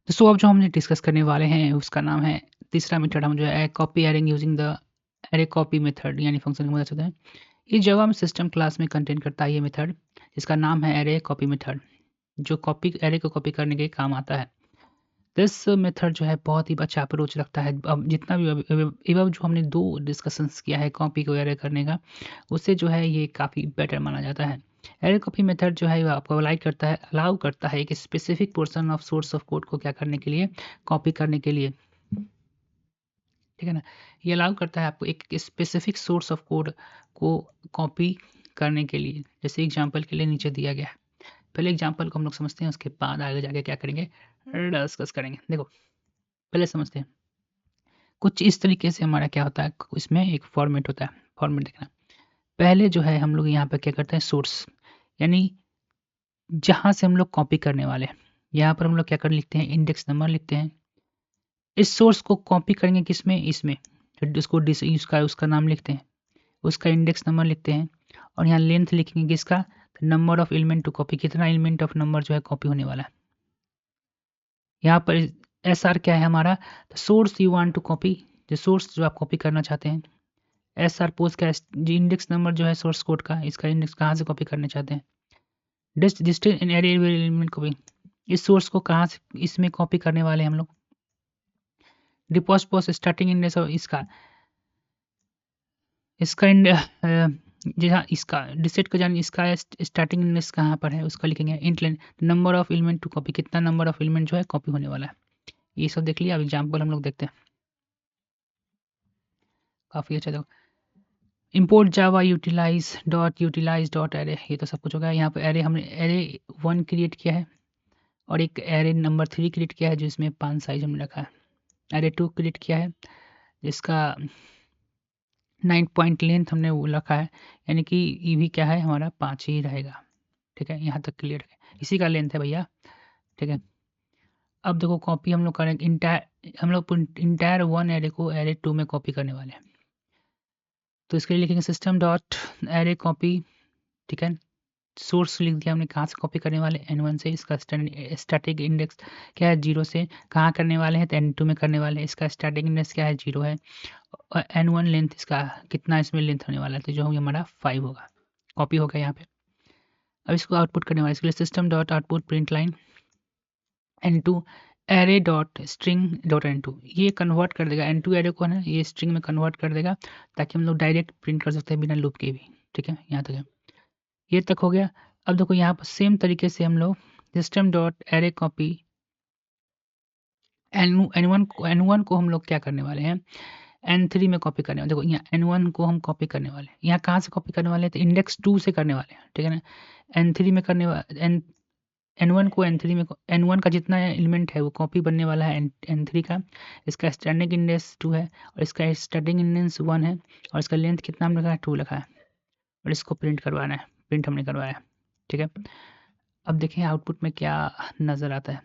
तो सो अब जो हमने डिस्कस करने वाले हैं उसका नाम है, तीसरा मेथड हम जो है copy arraying using the array copy method यानी फंक्शन की मदद से होता है। ये जावा में सिस्टम क्लास में कंटेन करता है ये मेथड, जिसका नाम है एरे कॉपी मेथड, जो कॉपी एरे को कॉपी करने के काम आता है। दिस मेथड जो है बहुत ही अच्छा अप्रोच रखता है। अब जितना भी अब जो हमने 2 डिस्कशंस किया है कॉपी को एरे करने का, उससे जो है ये काफ़ी बेटर माना जाता है। एरे कॉपी मेथड जो है वो आपको अलाउ करता है एक specific portion of source of code को क्या करने के लिए, कॉपी करने के लिए। ठीक है ना? ये अलाउ करता है आपको एक स्पेसिफिक सोर्स ऑफ कोड को कॉपी करने के लिए। जैसे एग्जांपल के लिए नीचे दिया गया है। पहले एग्जांपल को हम लोग समझते हैं, उसके बाद आगे जाके क्या करेंगे, डिस्कस करेंगे। देखो, पहले समझते हैं। कुछ इस तरीके से हमारा क्या होता है, इसमें एक फॉर्मेट होता है। फॉर्मेट देखना, पहले जो है हम लोग यहाँ पे क्या करते हैं, सोर्स यानी जहाँ से हम लोग कॉपी करने वाले हैं, यहाँ पर हम लोग क्या कर लिखते हैं, इंडेक्स नंबर लिखते हैं। इस सोर्स को कॉपी करेंगे किसमें, इसमें, फिर उसको उसका उसका नाम लिखते हैं, उसका इंडेक्स नंबर लिखते हैं, और यहाँ लेंथ लिखेंगे किसका, number of element to copy, कितना एलिमेंट ऑफ नंबर जो है कॉपी होने वाला है। यहाँ पर एस आर क्या है हमारा, source you want to copy, जो सोर्स जो आप कॉपी करना चाहते हैं। एस आर पोज का इंडेक्स नंबर जो है सोर्स कोड का, इसका इंडेक्स कहाँ से कॉपी करने चाहते हैं, distance in array element copy, इस सोर्स को कहाँ से इसमें कॉपी करने वाले हैं हम लोग। डिपोस्ट पोस्ट स्टार्टिंग इंडेक्स और इसका इसका जी हाँ, इसका डिसेट का जान, इसका स्टार्टिंग इंडेक्स कहाँ पर है उसका लिखेंगे। Int len number of element to copy, कितना नंबर ऑफ एलिमेंट जो है कॉपी होने वाला है। ये सब देख लिया। अब एग्जाम्पल हम लोग देखते हैं, काफ़ी अच्छा। देखो, import Java utilize dot array, ये तो सब कुछ होगा। यहाँ पर एरे हमने एरे 1 क्रिएट किया है, और एक एरे नंबर 3 क्रिएट किया है जिसमें 5 साइज हमने रखा है। एरे 2 क्रिएट किया है जिसका 9 पॉइंट लेंथ हमने वो रखा है, यानी कि ये भी क्या है हमारा 5 ही रहेगा। ठीक है, यहाँ तक क्लियर है, इसी का लेंथ है भैया। ठीक है, अब देखो कॉपी हम लोग करेंगे हम लोग इंटायर 1 एरे को एरे 2 में कॉपी करने वाले हैं। तो इसके लिए लिखेंगे सिस्टम डॉट एरे कॉपी। ठीक है, सोर्स लिख दिया हमने, कहाँ से कॉपी करने वाले, n1 से। इसका स्टैटिक इंडेक्स क्या है, 0 से। कहाँ करने वाले हैं, तो n2 में करने वाले हैं। इसका स्टैटिक इंडेक्स क्या है, 0 है। और n1 लेंथ, इसका कितना इसमें लेंथ होने वाला है, तो जो हमारा 5 होगा, कॉपी होगा यहाँ पे। अब इसको आउटपुट करने वाले, इसके लिए system dot output print line n2 array dot string dot n2, ये कन्वर्ट कर देगा n2 एरे को ना, ये स्ट्रिंग में कन्वर्ट कर देगा, ताकि हम लोग डायरेक्ट प्रिंट कर सकते हैं बिना लूप के भी। ठीक है, यहाँ तक है, ये तक हो गया। अब देखो यहाँ पर सेम तरीके से हम लोग system dot array copy N one को हम लोग क्या करने वाले हैं, n3 में कॉपी करने वाले। देखो यहाँ n1 को हम कॉपी करने वाले हैं, यहाँ कहाँ से कॉपी करने वाले हैं, तो इंडेक्स 2 से करने वाले हैं। ठीक है ना, n3 में करने वाले n1 को n3 में, n1 का जितना एलिमेंट है वो कॉपी बनने वाला है n3 का। इसका स्टैंडिंग इंडेक्स 2 है, और इसका स्टार्टिंग इंडेक्स 1 है, और इसका लेंथ कितना हमने रखा है, 2 रखा है, और इसको प्रिंट करवाना है, प्रिंट हमने करवाया है। ठीक है, अब देखिए आउटपुट में क्या नज़र आता है।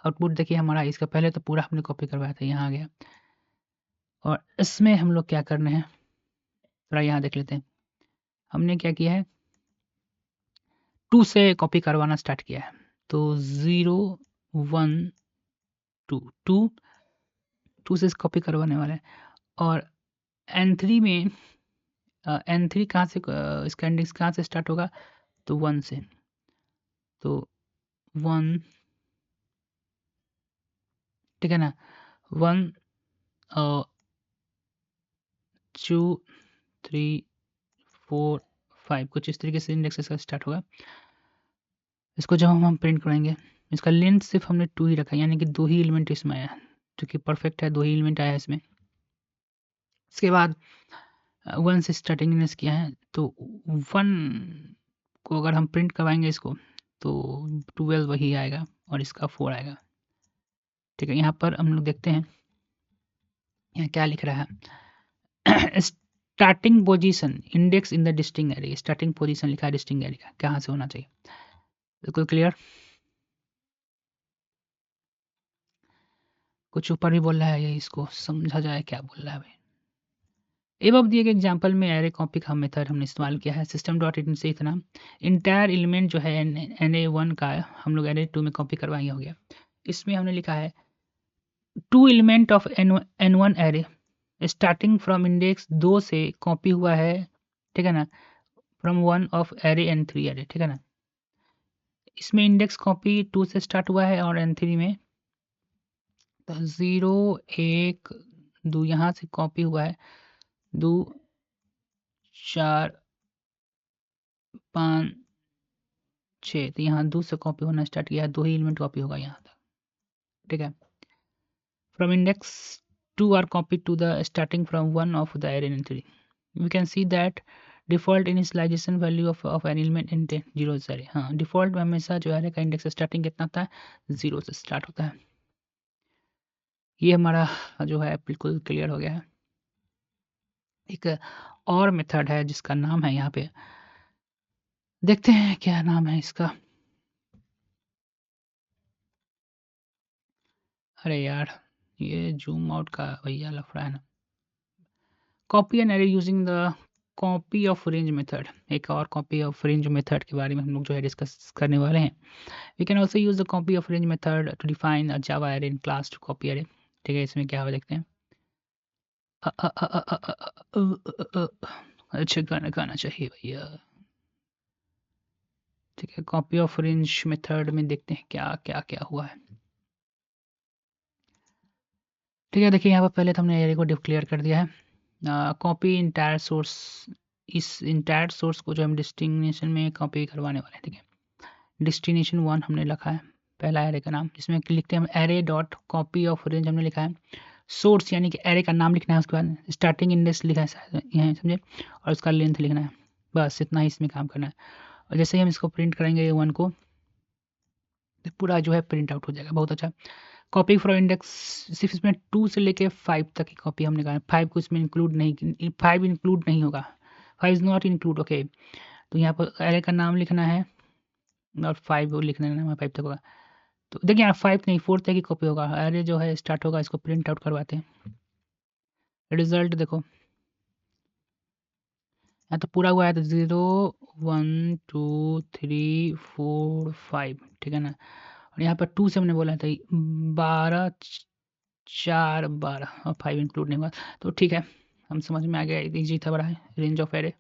आउटपुट देखिए हमारा, इसका पहले तो पूरा हमने कॉपी करवाया था, यहाँ आ गया, और इसमें हम लोग क्या करने हैं, थोड़ा यहाँ देख लेते हैं। हमने क्या किया है, 2 से कॉपी करवाना स्टार्ट किया है। तो 0 1 2 2 2 से कॉपी करवाने वाले हैं। और n3 में n3 कहाँ से इसका इंडेक्स कहाँ से स्टार्ट होगा, तो 1 से। तो 1, ठीक है ना, 1 2 3 4 5, कुछ इस तरीके से इंडेक्स इसका स्टार्ट होगा। इसको जब हम प्रिंट कराएंगे, इसका लेंथ सिर्फ हमने 2 ही रखा है, यानी कि 2 ही एलिमेंट इसमें आया, जो कि परफेक्ट है, 2 ही एलिमेंट आया है इसमें। इसके बाद 1 से स्टार्टिंग इंडेक्स किया है, तो 1 को अगर हम प्रिंट करवाएंगे इसको, तो 12 वही आएगा, और इसका 4 आएगा। ठीक है, यहाँ पर हम लोग देखते हैं, यहाँ क्या लिख रहा है starting position index in the distinct array, starting position लिखा है डिस्टिंग एरे का, कहाँ से होना चाहिए, बिल्कुल क्लियर। कुछ ऊपर भी बोल रहा है, ये इसको समझा जाए क्या बोल रहा है भाई। एबव दिए गए एग्जांपल में एरे कॉपी का मेथड हमने इस्तेमाल किया है। सिस्टम डॉट इन से इतना इंटायर एलिमेंट जो है NA1 का हम लोग NA2 में कॉपी करवाएंगे हो गया। इसमें हमने लिखा है 2 element of N1 array starting from index 2 से कॉपी हुआ है, ठीक है ना, from 1 of array N3 array, ठीक है ना। इसमें इंडेक्स कॉपी 2 से स्टार्ट हुआ है और N3 में तो 0 1 2 यहाँ से कॉपी हुआ है, 2 4 5 6 तो यहाँ 2 से कॉपी होना स्टार्ट किया है, 2 ही एलिमेंट कॉपी होगा यहाँ तक, ठीक है। From index 2 are copy to the starting from 1 of the array N3। We can see that default initialization value of an element in 0 से एरे। हाँ, डिफॉल्ट में हमेशा जो एरे का इंडेक्स स्टार्टिंग कितना होता है, 0 से स्टार्ट होता है। ये हमारा जो है बिल्कुल क्लियर हो गया है। एक और मेथड है जिसका नाम है, यहाँ पे देखते हैं क्या नाम है इसका। अरे यार, ये जूम आउट का भैया लफड़ा है ना। Copy an array using the copy of range method. एक और कॉपी ऑफ रेंज मेथड के बारे में हम लोग जो है डिस्कस करने वाले हैं। We can also use the copy of range method to define a Java array in class to copy array. ठीक है, इसमें क्या हो देखते हैं। अच्छा गाना गाना चाहिए भैया। ठीक है, कॉपी ऑफ रेंज मेथड में देखते हैं क्या क्या क्या हुआ है। ठीक है, देखिए यहाँ पर पहले तो हमने एरे को डिक्लेयर कर दिया है। कॉपी इंटायर सोर्स, इस इंटायर सोर्स को जो हम डेस्टिनेशन में कॉपी करवाने वाले हैं, ठीक है। डेस्टिनेशन 1 हमने लिखा है पहला एरे का नाम, जिसमें लिखते हैं हम array dot copy of range हमने लिखा है। सोर्स यानी कि एरे का नाम लिखना है, उसके बाद स्टार्टिंग इंडेक्स लिखा है यहाँ, समझे, और उसका लेंथ लिखना है। बस इतना ही इसमें काम करना है। और जैसे ही हम इसको प्रिंट करेंगे A1 को, तो पूरा जो है प्रिंट आउट हो जाएगा। बहुत अच्छा। कॉपी फ्रॉम इंडेक्स, सिर्फ इसमें 2 से लेके 5 तक की कॉपी हमने कहा, 5 को इसमें इंक्लूड नहीं, 5 इंक्लूड नहीं होगा, 5 इज नॉट इंक्लूड, ओके। तो यहाँ पर एरे का नाम लिखना है और 5 लिखना है, 5 तक होगा। तो देखिए यहाँ 5 नहीं 4 तक की कॉपी होगा। एरे जो है स्टार्ट होगा, इसको प्रिंट आउट करवाते हैं। रिजल्ट देखो, यहाँ तो पूरा हुआ है, तो 0 1 2 3 4 5, ठीक है ना। और यहाँ पर 2 से हमने बोला था 12 4 12 और 5 इंक्लूड नहीं हुआ, तो ठीक है, हम समझ में आ गया। इजी था, बड़ा है रेंज ऑफ एरे।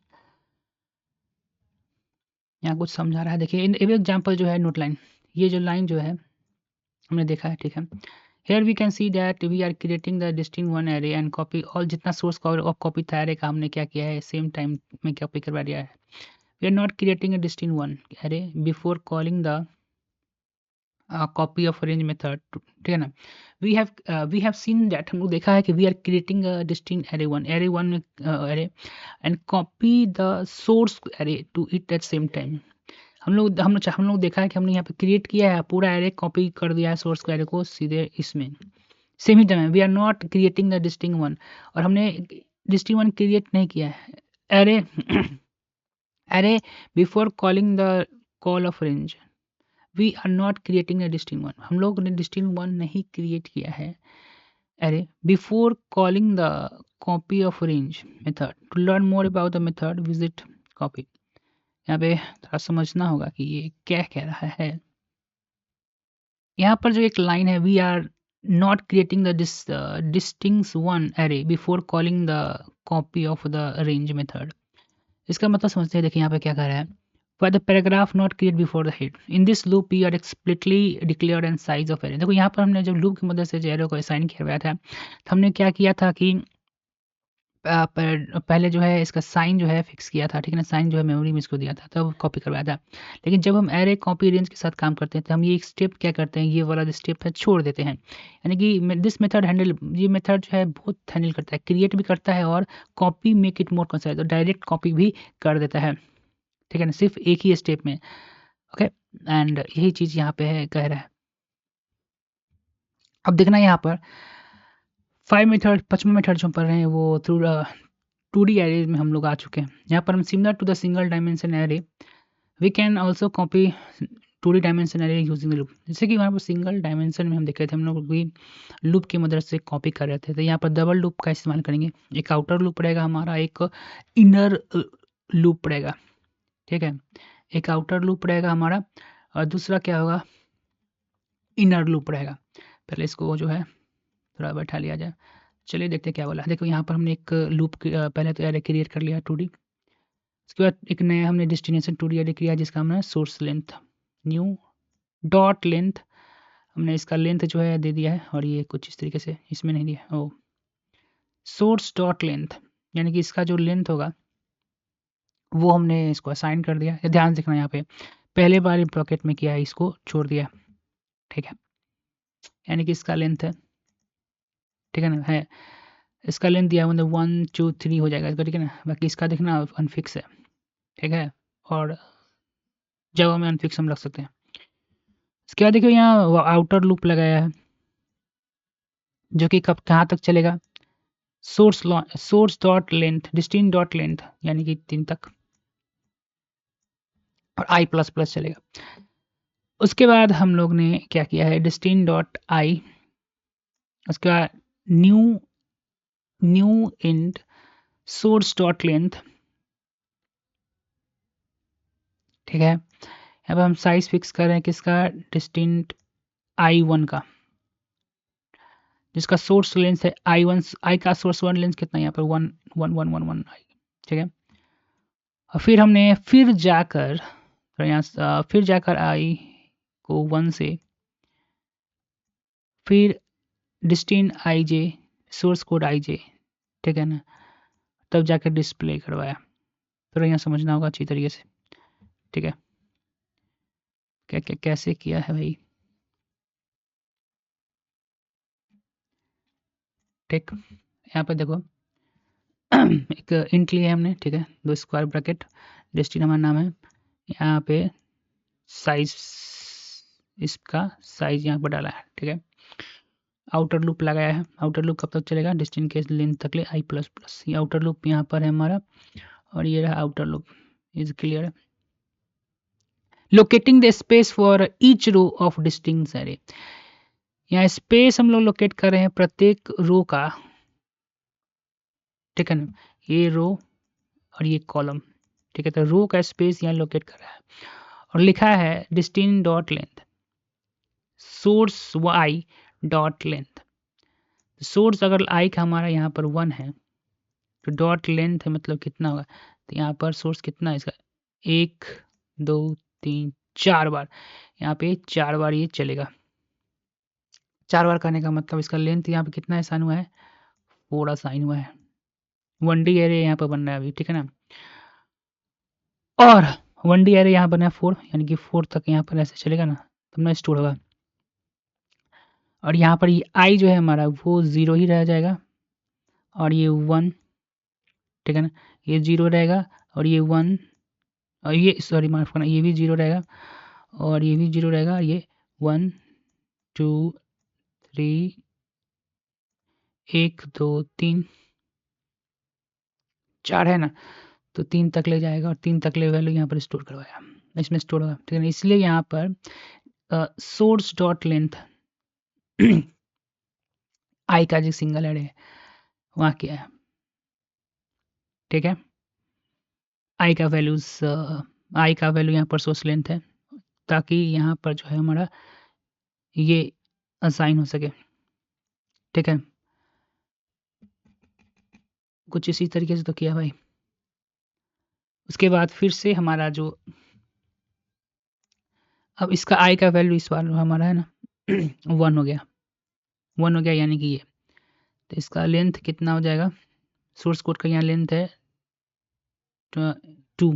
यहाँ कुछ समझा रहा है, देखिए एक एग्जाम्पल जो है नोट लाइन, ये जो लाइन जो है हमने देखा है, ठीक है। Here we can see that we are creating the distinct one array and copy all, जितना सोर्स ऑफ कॉपी था array का हमने क्या किया है, सेम टाइम में कॉपी करवा दिया है। We are not creating a distinct one array before calling the copy of range method, ठीक है ना। we have seen that, हम लोग देखा है कि we are creating a distinct array one array and copy the source array to it at same time। हम लोग देखा है कि हमने यहाँ पे क्रिएट किया है, पूरा एरे कॉपी कर दिया है सोर्स एरे को सीधे इसमें सेम ही time. We are not creating the distinct one, और हमने डिस्टिंग वन क्रिएट नहीं किया है। Array array before calling the call of range, we are not creating the distinct one. हम लोग ने डिस्टिंग वन नहीं क्रिएट किया है array before calling the copy of range method. To learn more about the method visit copy. यहाँ पे थोड़ा समझना होगा कि ये क्या कह रहा है। यहाँ पर जो एक लाइन है, we are not creating the distinct one array before calling the copy of the range method, इसका मतलब समझते हैं। देखिए यहाँ पे क्या कह रहा है, for the paragraph not create before the head in this loop we are explicitly declare and size of array. देखो यहाँ पर हमने जब लूप की मदद से जो एरे को असाइन किया हुआ था, तो हमने क्या किया था कि पहले जो है इसका साइन जो है फिक्स किया था, ठीक है ना। साइन जो है मेमोरी में इसको दिया था, तब कॉपी करवाया था। लेकिन जब हम एरे कॉपी रेंज के साथ काम करते हैं, तो हम ये एक स्टेप क्या करते हैं, ये वाला जो स्टेप है छोड़ देते हैं। यानी कि दिस मेथड हैंडल, ये मेथड जो है बहुत हैंडल करता है, क्रिएट भी करता है और copy make it more concise, तो डायरेक्ट कॉपी भी कर देता है, ठीक है ना, सिर्फ एक ही स्टेप में। ओके, एंड यही चीज़ यहाँ पे है, कह रहा है। अब देखना यहाँ पर 5 मेथड, 55 मेथड जो हम पढ़ रहे हैं वो थ्रू 2D एरे में हम लोग आ चुके हैं। यहाँ पर हम similar to the single dimension array we can also copy 2D dimension array using loop. जैसे कि वहाँ पर सिंगल डायमेंशन में हम देख रहे थे, हम लोग भी लूप की मदद से कॉपी कर रहे थे, तो यहाँ पर डबल लूप का इस्तेमाल करेंगे। एक आउटर लूप रहेगा हमारा, एक इनर लूप रहेगा, ठीक है। एक आउटर लूप रहेगा हमारा और दूसरा क्या होगा, इनर लूप रहेगा। पहले इसको जो है थोड़ा बैठा लिया जाए। चलिए देखते हैं क्या बोला। देखो यहाँ पर हमने एक लूप पहले तो एरे क्रिएट कर लिया 2D। उसके बाद एक नया हमने डेस्टिनेशन 2D एरे किया जिसका हमने source length new dot length, हमने इसका लेंथ जो है दे दिया है, और ये कुछ इस तरीके से इसमें नहीं दिया। ओ सोर्स डॉट लेंथ, यानी कि इसका जो लेंथ होगा वो हमने इसको असाइन कर दिया। ध्यान रखना यहाँ पे पहले बार ब्रैकेट में किया है, इसको छोड़ दिया, ठीक है। यानी कि इसका लेंथ है, ठीक है ना, है इसका लेंथ दिया मतलब 1 2 3 हो जाएगा इसका, ठीक है ना। बाकी इसका देखना अनफिक्स है, ठीक है, और जावा में अनफिक्स हम रख सकते हैं। इसके बाद देखिए यहाँ आउटर लूप लगाया है जो कि कब कहाँ तक चलेगा, source dot length destined dot length यानी कि 3 तक, और आई प्लस प्लस चलेगा। उसके बाद हम लोग ने क्या किया है, डिस्टिन डॉट आई, उसके बाद new int source dot length, ठीक है। अब हम साइज फिक्स कर रहे हैं किसका, डिस्टिंट i1 का, जिसका सोर्स लेंथ है i1, i का सोर्स वन लेंथ कितना है यहाँ पर 1 1 1 1 1 ठीक है। और फिर हमने फिर जाकर तो यहाँ फिर जाकर i को 1 से फिर डिस्टिन I J source code I J, ठीक है ना, तब जाकर डिस्प्ले करवाया। तो यहाँ समझना होगा अच्छी तरीके से, ठीक है, क्या क्या कैसे किया है भाई, ठीक। यहाँ पे देखो एक इंट लिया है हमने, ठीक है, 2 स्क्वायर ब्रैकेट, डिस्टिन हमारा नाम है। यहाँ पे साइज, इसका साइज यहाँ पर डाला है, ठीक है। आउटर लूप लगाया है, आउटर लूप कब तक चलेगा, डिस्टेंस के लेंथ तक ले आई प्लस प्लस, ये आउटर लूप यहाँ पर है हमारा, और ये रहा आउटर लूप। इज क्लियर है। Locating the space for each row of distinct array, यहाँ स्पेस हम लोग लोकेट कर रहे हैं प्रत्येक रो का, ठीक है ना, ये रो और ये कॉलम, ठीक है। तो रो का स्पेस यहाँ लोकेट कर रहा है और लिखा है distinct dot length source I dot length. Source अगर आई का हमारा यहाँ पर 1 है तो डॉट लेंथ है मतलब कितना होगा, तो यहाँ पर सोर्स कितना है इसका 1 2 3 4 बार, यहाँ पे 4 बार ये चलेगा। 4 बार करने का मतलब इसका लेंथ यहाँ पे कितना असाइन हुआ है, 4 असाइन हुआ है। 1D एरे यहाँ पर बन रहा है अभी, ठीक है ना, और 1D एरे यहाँ बना है 4, यानी कि 4 तक यहाँ पर ऐसे चलेगा ना, तब ना स्टोर होगा। और यहाँ पर ये आई जो है हमारा वो 0 ही रह जाएगा, और ये 1, ठीक है ना, ये 0 रहेगा, और ये 1, और ये सॉरी माफ करना, ये भी 0 रहेगा, और ये भी 0 रहेगा, ये 1 2 3 1 2 3 4 है ना, तो 3 तक ले जाएगा, और 3 तक ले वैल्यू यहाँ पर स्टोर करवाया, इसमें स्टोर होगा, ठीक है ना। इसलिए यहाँ पर सोर्स डॉट लेंथ आई का जो सिंगल एरे है वहाँ क्या है, ठीक है। आई का वैल्यूज आई का वैल्यू यहाँ पर सोर्स लेंथ है, ताकि यहाँ पर जो है हमारा ये असाइन हो सके, ठीक है। कुछ इसी तरीके से तो किया भाई। उसके बाद फिर से हमारा जो अब इसका आई का वैल्यू इस बार हमारा है ना 1 हो गया, 1 हो गया, यानी कि ये, तो इसका लेंथ कितना हो जाएगा, सोर्स कोड का यहाँ लेंथ है 2,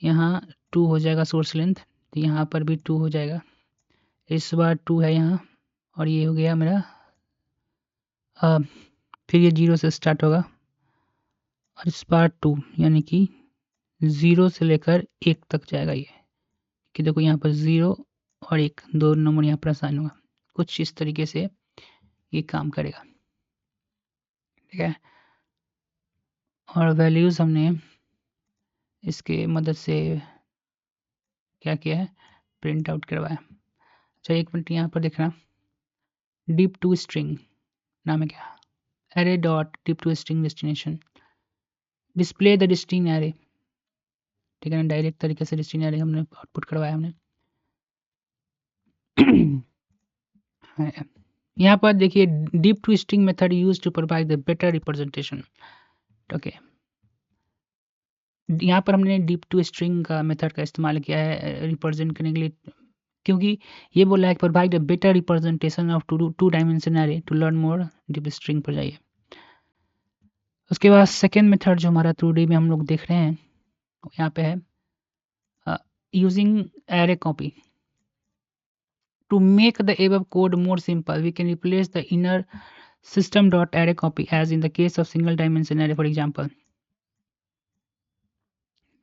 यहाँ 2 हो जाएगा सोर्स लेंथ, तो यहाँ पर भी 2 हो जाएगा, इस बार 2 है यहाँ, और ये हो गया मेरा फिर ये 0 से स्टार्ट होगा, और इस बार 2 यानी कि 0 से लेकर 1 तक जाएगा ये, कि देखो यहाँ पर 0 और 1 दो नंबर यहाँ पर असाइन होगा। कुछ इस तरीके से ये काम करेगा, ठीक है। और वैल्यूज़ हमने इसके मदद से क्या किया है, प्रिंट आउट करवाया। अच्छा एक मिनट यहाँ पर देखना, डीप टू स्ट्रिंग नाम है क्या, array dot deep to string destination, display the distinct array, ठीक है ना, डायरेक्ट तरीके से डिस्टिंग एरे हमने आउटपुट करवाया हमने। यहाँ पर देखिए deep to string method use to provide the better representation. Okay, यहाँ पर हमने डीप टू स्ट्रिंग का मेथड का इस्तेमाल किया है रिप्रेजेंट करने के लिए, क्योंकि ये बोला है provide a better representation of two dimension array to learn more deep string पर जाइए। उसके बाद सेकेंड मेथड जो हमारा 2D में हम लोग देख रहे हैं यहाँ पे है using array copy. To make the above code more simple, we can replace the inner system.array copy as in the case of single dimension array, for example.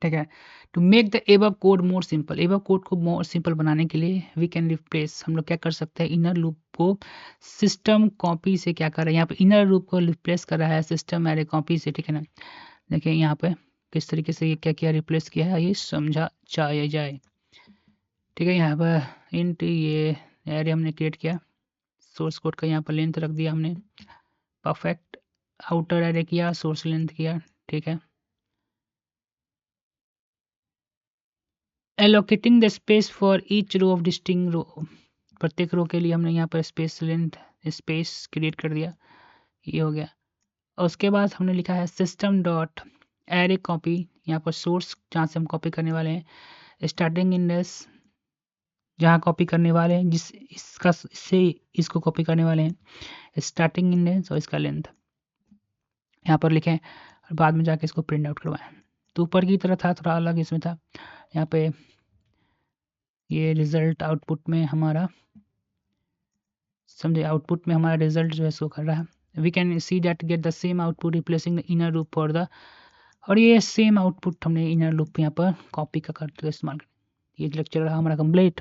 ठीक है, to make the above code more simple, above code को more simple बनाने के लिए we can replace, हम लोग क्या कर सकते हैं, inner loop को system copy से क्या कर रहे हैं, यहाँ पे inner loop को replace कर रहा है system array copy से, ठीक है ना। देखिए यहाँ पे किस तरीके से ये क्या किया, रिप्लेस किया है, ये समझा जाए। ठीक है, यहाँ पर इंट ये एरे हमने क्रिएट किया, सोर्स कोड का यहाँ पर लेंथ रख दिया हमने, परफेक्ट आउटर एरे किया, सोर्स लेंथ किया, ठीक है। Allocating the space for each row of distinct row, प्रत्येक रो के लिए हमने यहाँ पर स्पेस लेंथ स्पेस क्रिएट कर दिया, ये हो गया। और उसके बाद हमने लिखा है सिस्टम डॉट एरे कॉपी, यहाँ पर सोर्स जहाँ से हम कॉपी करने वाले हैं, स्टार्टिंग इंडेक्स जहाँ कॉपी करने वाले हैं, जिस इसका इससे इसको कॉपी करने वाले हैं, स्टार्टिंग इंडेक्स और इसका लेंथ यहाँ पर लिखें, और बाद में जाके इसको प्रिंट आउट करवाएं। तो ऊपर की तरह था, थोड़ा अलग इसमें था, यहाँ पे ये रिजल्ट आउटपुट में हमारा समझे, आउटपुट में हमारा रिजल्ट जो है सो कर रहा है। We can see that get the same output replacing the inner loop for the, और ये सेम आउटपुट हमने इनर लूप यहाँ पर कॉपी का करते इस्तेमाल कर। ये लेक्चर रहा हमारा कंप्लीट।